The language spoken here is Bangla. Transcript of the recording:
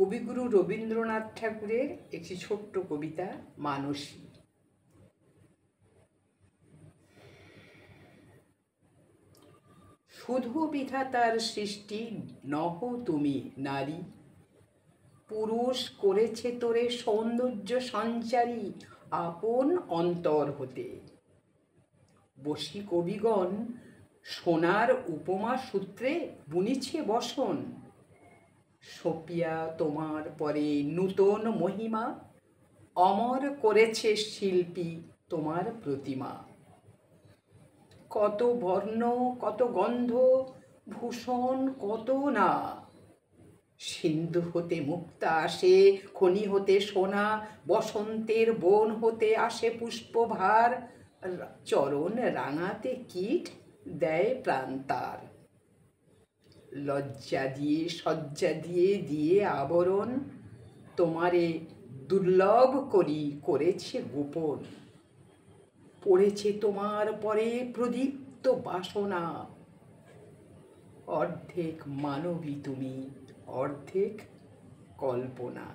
কবিগুরু রবীন্দ্রনাথ ঠাকুরের একটি ছোট্ট কবিতা মানসী। শুধু বিধাতার সৃষ্টি নহ তুমি নারী, পুরুষ করেছে তোরে সৌন্দর্য সঞ্চারী আপন অন্তর হতে। বসি কবিগণ সোনার উপমা সূত্রে বুনিছে বসন, সপিয়া তোমার পরে নূতন মহিমা, অমর করেছে শিল্পী তোমার প্রতিমা। কত বর্ণ কত গন্ধ ভূষণ কত না, সিন্ধু হতে মুক্তা আসে, খনি হতে সোনা, বসন্তের বন হতে আসে পুষ্পভার, চরণ রাঙাতে কীট দেয় প্রাণ তার। লজ্জা দিয়ে সজ্জা দিয়ে দিয়ে আবরণ, তোমারে দুর্লভ করি করেছে গোপন। পড়েছে তোমার পরে প্রদীপ্ত বাসনা, অর্ধেক মানবী তুমি অর্ধেক কল্পনা।